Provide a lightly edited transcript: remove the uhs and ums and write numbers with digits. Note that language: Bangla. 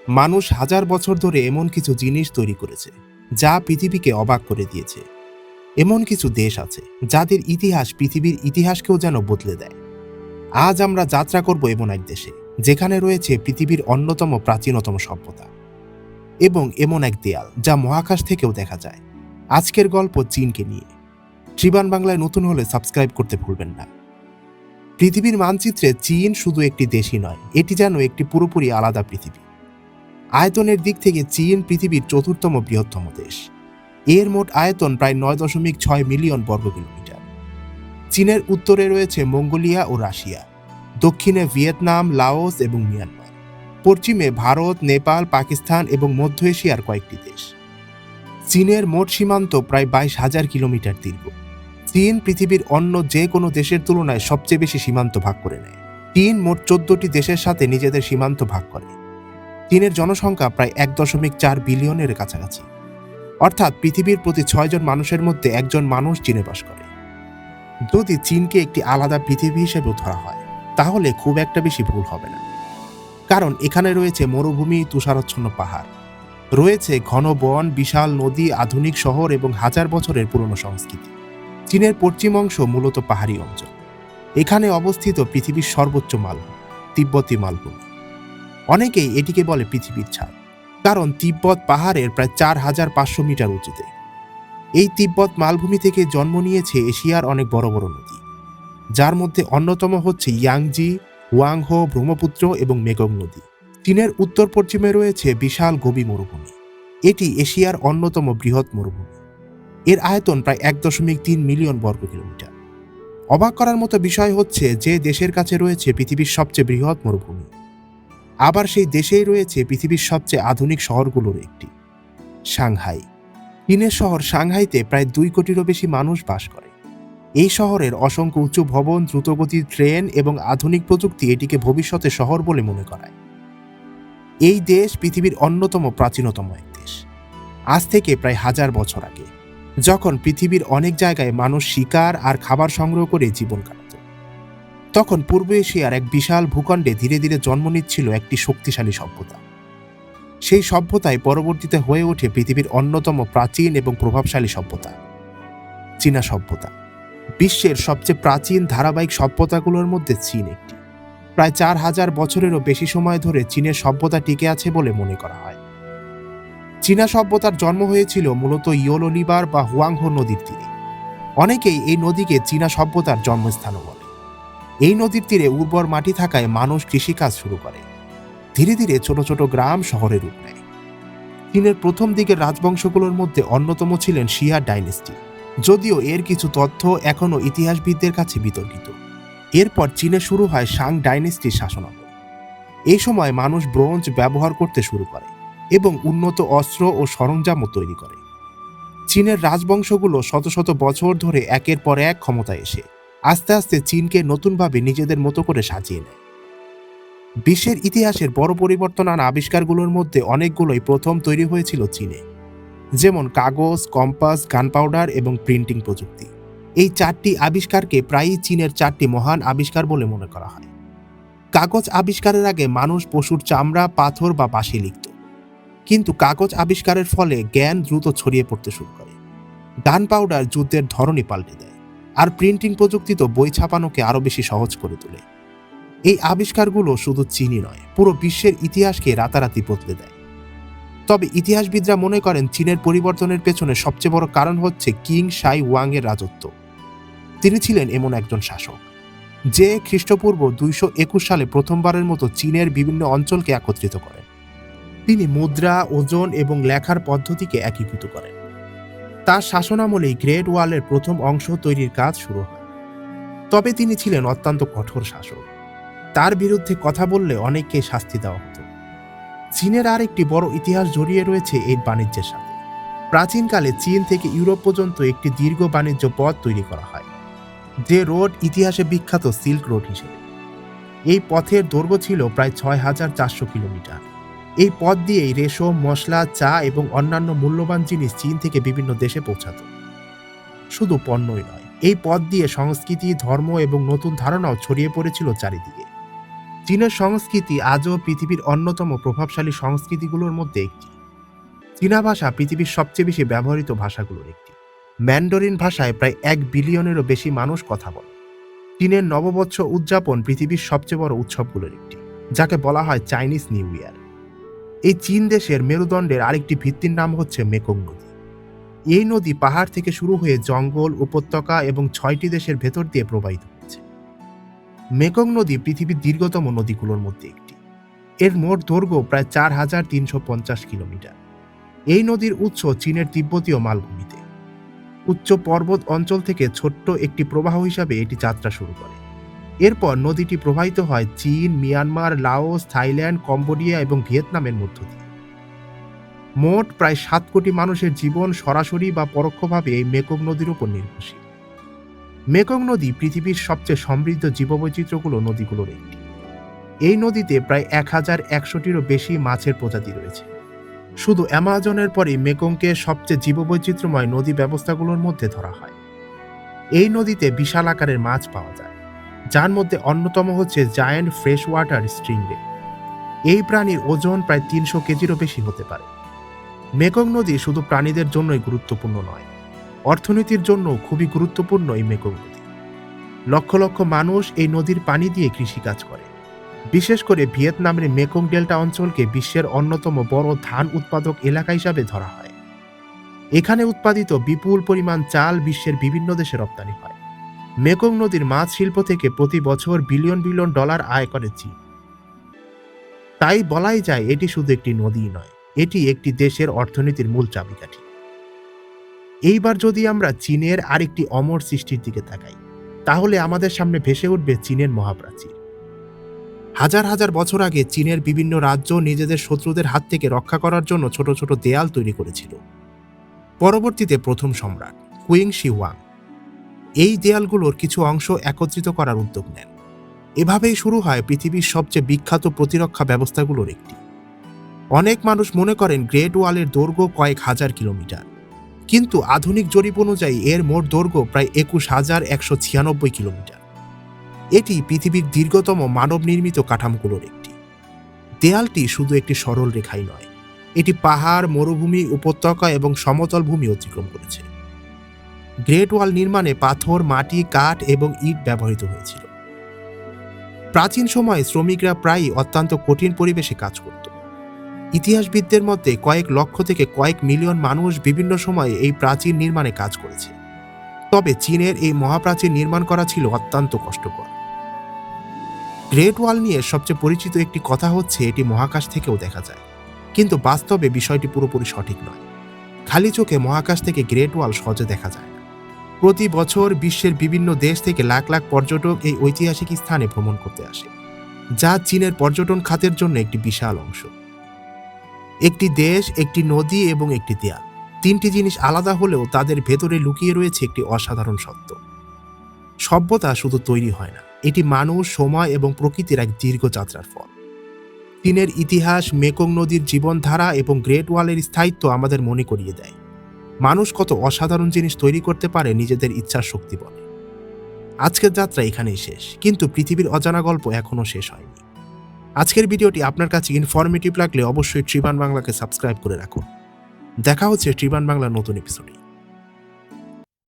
মানুষ হাজার বছর ধরে এমন কিছু জিনিস তৈরি করেছে যা পৃথিবীকে অবাক করে দিয়েছে। এমন কিছু দেশ আছে যাদের ইতিহাস পৃথিবীর ইতিহাসকেও যেন বদলে দেয়। আজ আমরা যাত্রা করব এমন এক দেশে যেখানে রয়েছে পৃথিবীর অন্যতম প্রাচীনতম সভ্যতা এবং এমন এক দেয়াল যা মহাকাশ থেকেও দেখা যায়। আজকের গল্প চীনকে নিয়ে। ট্রিবান বাংলায় নতুন হলে সাবস্ক্রাইব করতে ভুলবেন না। পৃথিবীর মানচিত্রে চীন শুধু একটি দেশই নয়, এটি যেন একটি পুরোপুরি আলাদা পৃথিবী। আয়তনের দিক থেকে চীন পৃথিবীর চতুর্থম বৃহত্তম দেশ। এর মোট আয়তন প্রায় 9.6 মিলিয়ন বর্গ কিলোমিটার। চীনের উত্তরে রয়েছে মঙ্গোলিয়া ও রাশিয়া, দক্ষিণে ভিয়েতনাম, লাওস এবং মিয়ানমার, পশ্চিমে ভারত, নেপাল, পাকিস্তান এবং মধ্য এশিয়ার কয়েকটি দেশ। চীনের মোট সীমান্ত প্রায় 22,000 কিলোমিটার দীর্ঘ। চীন পৃথিবীর অন্য যে কোনো দেশের তুলনায় সবচেয়ে বেশি সীমান্ত ভাগ করে নেয়। চীন মোট 14টি দেশের সাথে নিজেদের সীমান্ত ভাগ করে। চীনের জনসংখ্যা প্রায় 1.4 বিলিয়নের কাছাকাছি, অর্থাৎ পৃথিবীর প্রতি 6 জন মানুষের মধ্যে একজন মানুষ চীনে বাস করে। যদি চীনকে একটি আলাদা পৃথিবী হিসেবে ধরা হয় তাহলে খুব একটা বেশি ভুল হবে না, কারণ এখানে রয়েছে মরুভূমি, তুষারাচ্ছন্ন পাহাড়, রয়েছে ঘন বন, বিশাল নদী, আধুনিক শহর এবং হাজার বছরের পুরনো সংস্কৃতি। চীনের পশ্চিম অংশ মূলত পাহাড়ি অঞ্চল। এখানে অবস্থিত পৃথিবীর সর্বোচ্চ মালভূমি, তিব্বতী মালভূমি। অনেকেই এটিকে বলে পৃথিবীর ছাদ, কারণ তিব্বত পাহাড়ের প্রায় 4,500 মিটার উঁচুতে। এই তিব্বত মালভূমি থেকে জন্ম নিয়েছে এশিয়ার অনেক বড় বড় নদী, যার মধ্যে অন্যতম হচ্ছে ইয়াংজি, হুয়াংহো, ব্রহ্মপুত্র এবং মেকং নদী। চীনের উত্তর পশ্চিমে রয়েছে বিশাল গোবি মরুভূমি। এটি এশিয়ার অন্যতম বৃহৎ মরুভূমি। এর আয়তন প্রায় 1.3 মিলিয়ন বর্গ কিলোমিটার। অবাক করার মতো বিষয় হচ্ছে যে দেশের কাছে রয়েছে পৃথিবীর সবচেয়ে বৃহৎ মরুভূমি, আবার সেই দেশেই রয়েছে পৃথিবীর সবচেয়ে আধুনিক শহরগুলোর একটি, সাংহাই। চীনের শহর সাংহাইতে প্রায় 2 কোটিরও বেশি মানুষ বাস করে। এই শহরের অসংখ্য উঁচু ভবন, দ্রুতগতির ট্রেন এবং আধুনিক প্রযুক্তি এটিকে ভবিষ্যতের শহর বলে মনে করায়। এই দেশ পৃথিবীর অন্যতম প্রাচীনতম এক দেশ। আজ থেকে প্রায় 1000 বছর আগে, যখন পৃথিবীর অনেক জায়গায় মানুষ শিকার আর খাবার সংগ্রহ করে জীবন কাটাত, তখন পূর্ব এশিয়ার এক বিশাল ভূখণ্ডে ধীরে ধীরে জন্ম নিচ্ছিল একটি শক্তিশালী সভ্যতা। সেই সভ্যতায় পরবর্তীতে হয়ে ওঠে পৃথিবীর অন্যতম প্রাচীন এবং প্রভাবশালী সভ্যতা, চীনা সভ্যতা। বিশ্বের সবচেয়ে প্রাচীন ধারাবাহিক সভ্যতাগুলোর মধ্যে চীন একটি। প্রায় 4,000 বছরেরও বেশি সময় ধরে চীনের সভ্যতা টিকে আছে বলে মনে করা হয়। চীনা সভ্যতার জন্ম হয়েছিল মূলত ইয়োলো রিভার বা হুয়াংহো নদীর তীরে। অনেকেই এই নদীকে চীনা সভ্যতার জন্মস্থানও বলে। এই নদীর তীরে উর্বর মাটি থাকায় মানুষ কৃষিকাজ শুরু করে। ধীরে ধীরে ছোট ছোট গ্রাম শহরে রূপ নেয়। চীনের প্রথম দিকের রাজবংশগুলোর মধ্যে অন্যতম ছিলেন শিয়া ডাইনেস্টি, যদিও এর কিছু তথ্য এখনও ইতিহাসবিদদের কাছে বিতর্কিত। এরপর চীনে শুরু হয় শাং ডাইনেস্টির শাসনামল। এই সময় মানুষ ব্রোঞ্জ ব্যবহার করতে শুরু করে এবং উন্নত অস্ত্র ও সরঞ্জামও তৈরি করে। চীনের রাজবংশগুলো শত শত বছর ধরে একের পর এক ক্ষমতায় এসে আস্তে আস্তে চীনকে নতুনভাবে নিজেদের মতো করে সাজিয়ে নেয়। বিশ্বের ইতিহাসের বড় পরিবর্তন আনা আবিষ্কারগুলোর মধ্যে অনেকগুলোই প্রথম তৈরি হয়েছিল চীনে, যেমন কাগজ, কম্পাস, গানপাউডার এবং প্রিন্টিং প্রযুক্তি। এই 4টি আবিষ্কারকে প্রায়ই চীনের 4টি মহান আবিষ্কার বলে মনে করা হয়। কাগজ আবিষ্কারের আগে মানুষ পশুর চামড়া, পাথর বা বাঁশে লিখত, কিন্তু কাগজ আবিষ্কারের ফলে জ্ঞান দ্রুত ছড়িয়ে পড়তে শুরু করে। গানপাউডার যুদ্ধের ধরনই পাল্টে দেয়, আর প্রিন্টিং প্রযুক্তি তো বই ছাপানোকে আরও বেশি সহজ করে তোলে। এই আবিষ্কারগুলো শুধু চীনই নয়, পুরো বিশ্বের ইতিহাসকে রাতারাতি বদলে দেয়। তবে ইতিহাসবিদরা মনে করেন চীনের পরিবর্তনের পেছনে সবচেয়ে বড় কারণ হচ্ছে কিং শাই ওয়াং এর রাজত্ব। তিনি ছিলেন এমন একজন শাসক যে খ্রিস্টপূর্ব 221 সালে প্রথমবারের মতো চীনের বিভিন্ন অঞ্চলকে একত্রিত করেন। তিনি মুদ্রা, ওজন এবং লেখার পদ্ধতিকে একীভূত করেন। তার শাসনামলেই গ্রেট ওয়ালের প্রথম অংশ তৈরির কাজ শুরু হয়। তবে তিনি ছিলেন অত্যন্ত কঠোর শাসক। তার বিরুদ্ধে কথা বললে অনেককে শাস্তি দেওয়া হতো। চীনের আর একটি বড় ইতিহাস জড়িয়ে রয়েছে এই বাণিজ্যের সাথে। প্রাচীনকালে চীন থেকে ইউরোপ পর্যন্ত একটি দীর্ঘ বাণিজ্য পথ তৈরি করা হয়, যে রোড ইতিহাসে বিখ্যাত সিল্ক রোড হিসেবে। এই পথের দৈর্ঘ্য ছিল প্রায় 6,400 কিলোমিটার। এই পথ দিয়েই রেশম, মশলা, চা এবং অন্যান্য মূল্যবান জিনিস চীন থেকে বিভিন্ন দেশে পৌঁছাত। শুধু পণ্যই নয়, এই পথ দিয়ে সংস্কৃতি, ধর্ম এবং নতুন ধারণাও ছড়িয়ে পড়েছিল চারিদিকে। চীনের সংস্কৃতি আজও পৃথিবীর অন্যতম প্রভাবশালী সংস্কৃতিগুলোর মধ্যে একটি। চীনা ভাষা পৃথিবীর সবচেয়ে বেশি ব্যবহৃত ভাষাগুলোর একটি। ম্যান্ডারিন ভাষায় প্রায় 1 বিলিয়নেরও বেশি মানুষ কথা বলে। চীনের নববর্ষ উদযাপন পৃথিবীর সবচেয়ে বড় উৎসবগুলোর একটি, যাকে বলা হয় চাইনিজ নিউ ইয়ার। এই চীন দেশের মেরুদণ্ডের আরেকটি ভিত্তির নাম হচ্ছে মেকং নদী। এই নদী পাহাড় থেকে শুরু হয়ে জঙ্গল, উপত্যকা এবং 6টি দেশের ভেতর দিয়ে প্রবাহিত হচ্ছে। মেকং নদী পৃথিবীর দীর্ঘতম নদীগুলোর মধ্যে একটি। এর মোট দৈর্ঘ্য প্রায় 4350 কিলোমিটার। এই নদীর উৎস চীনের তিব্বতীয় মালভূমিতে। উচ্চ পর্বত অঞ্চল থেকে ছোট্ট একটি প্রবাহ হিসাবে এটি যাত্রা শুরু করে। এরপর নদীটি প্রবাহিত হয় চীন, মিয়ানমার, লাওস, থাইল্যান্ড, কম্বোডিয়া এবং ভিয়েতনামের মধ্য দিয়ে। মোট প্রায় 7 কোটি মানুষের জীবন সরাসরি বা পরোক্ষভাবে এই মেকং নদীর উপর নির্ভরশীল। মেকং নদী পৃথিবীর সবচেয়ে সমৃদ্ধ নদীগুলোর একটি। এই নদীতে প্রায় 1100টিরও বেশি মাছের প্রজাতি রয়েছে। শুধু অ্যামাজনের পরই মেকংকে সবচেয়ে জীববৈচিত্র্যময় নদী ব্যবস্থাগুলোর মধ্যে ধরা হয়। এই নদীতে বিশাল আকারের মাছ পাওয়া যায়, যার মধ্যে অন্যতম হচ্ছে জায়ান্ট ফ্রেশ ওয়াটার স্টিংরে। এই প্রাণীর ওজন প্রায় 300 কেজিরও বেশি হতে পারে। মেকং নদী শুধু প্রাণীদের জন্যই গুরুত্বপূর্ণ নয়, অর্থনীতির জন্য খুবই গুরুত্বপূর্ণ এই মেকং নদী। লক্ষ লক্ষ মানুষ এই নদীর পানি দিয়ে কৃষিকাজ করে। বিশেষ করে ভিয়েতনামের মেকং ডেল্টা অঞ্চলকে বিশ্বের অন্যতম বড় ধান উৎপাদক এলাকা হিসাবে ধরা হয়। এখানে উৎপাদিত বিপুল পরিমাণ চাল বিশ্বের বিভিন্ন দেশে রপ্তানি হয়। মেকং নদীর মাছ শিল্প থেকে প্রতি বছর বিলিয়ন বিলিয়ন ডলার আয় করে চীন। তাই বলাই যায় এটি শুধু একটি নদী নয়, এটি একটি দেশের অর্থনীতির মূল চাবিকাঠি। এইবার যদি আমরা চীনের আরেকটি অমর সৃষ্টির দিকে তাকাই, তাহলে আমাদের সামনে ভেসে উঠবে চীনের মহাপ্রাচীর। হাজার হাজার বছর আগে চীনের বিভিন্ন রাজ্য নিজেদের শত্রুদের হাত থেকে রক্ষা করার জন্য ছোট ছোট দেয়াল তৈরি করেছিল। পরবর্তীতে প্রথম সম্রাট কুইং শি হুয়াং এই দেয়ালগুলোর কিছু অংশ একত্রিত করার উদ্যোগ নেন। এভাবেই শুরু হয় পৃথিবীর সবচেয়ে বিখ্যাত প্রতিরক্ষা ব্যবস্থাগুলোর একটি। অনেক মানুষ মনে করেন গ্রেট ওয়ালের দৈর্ঘ্য কয়েক হাজার কিলোমিটার, কিন্তু আধুনিক জরিপ অনুযায়ী এর মোট দৈর্ঘ্য প্রায় 21,196 কিলোমিটার। এটি পৃথিবীর দীর্ঘতম মানব নির্মিত কাঠামোগুলোর একটি। দেয়ালটি শুধু একটি সরল রেখাই নয়, এটি পাহাড়, মরুভূমি, উপত্যকা এবং সমতল ভূমি অতিক্রম করেছে। গ্রেট ওয়াল নির্মাণে পাথর, মাটি, কাঠ এবং ইট ব্যবহৃত হয়েছিল। প্রাচীন সময়ে শ্রমিকরা প্রায়ই অত্যন্ত কঠিন পরিবেশে কাজ করত। ইতিহাসবিদদের মধ্যে কয়েক লক্ষ থেকে কয়েক মিলিয়ন মানুষ বিভিন্ন সময়ে এই প্রাচীর নির্মাণে কাজ করেছে। তবে চীনের এই মহাপ্রাচীর নির্মাণ করা ছিল অত্যন্ত কষ্টকর। গ্রেট ওয়াল নিয়ে সবচেয়ে পরিচিত একটি কথা হচ্ছে এটি মহাকাশ থেকেও দেখা যায়, কিন্তু বাস্তবে বিষয়টি পুরোপুরি সঠিক নয়। খালি চোখে মহাকাশ থেকে গ্রেট ওয়াল সহজে দেখা যায় না। প্রতি বছর বিশ্বের বিভিন্ন দেশ থেকে লাখ লাখ পর্যটক এই ঐতিহাসিক স্থানে ভ্রমণ করতে আসে, যা চীনের পর্যটন খাতের জন্য একটি বিশাল অংশ। একটি দেশ, একটি নদী এবং একটি দেয়াল, তিনটি জিনিস আলাদা হলেও তাদের ভেতরে লুকিয়ে রয়েছে একটি অসাধারণ সত্য। সভ্যতা শুধু তৈরি হয় না, এটি মানুষ, সময় এবং প্রকৃতির এক দীর্ঘ যাত্রার ফল। চীনের ইতিহাস, মেকং নদীর জীবনধারা এবং গ্রেট ওয়ালের স্থায়িত্ব আমাদের মনে করিয়ে দেয় মানুষ কত অসাধারণ জিনিস তৈরি করতে পারে নিজেদের ইচ্ছার শক্তি বলে। আজকের যাত্রা এখানেই শেষ, কিন্তু পৃথিবীর অজানা গল্প এখনও শেষ হয়নি। আজকের ভিডিওটি আপনার কাছে ইনফরমেটিভ লাগলে অবশ্যই ট্রিবান বাংলাকে সাবস্ক্রাইব করে রাখুন। দেখা হচ্ছে ট্রিবান বাংলার নতুন এপিসোডে।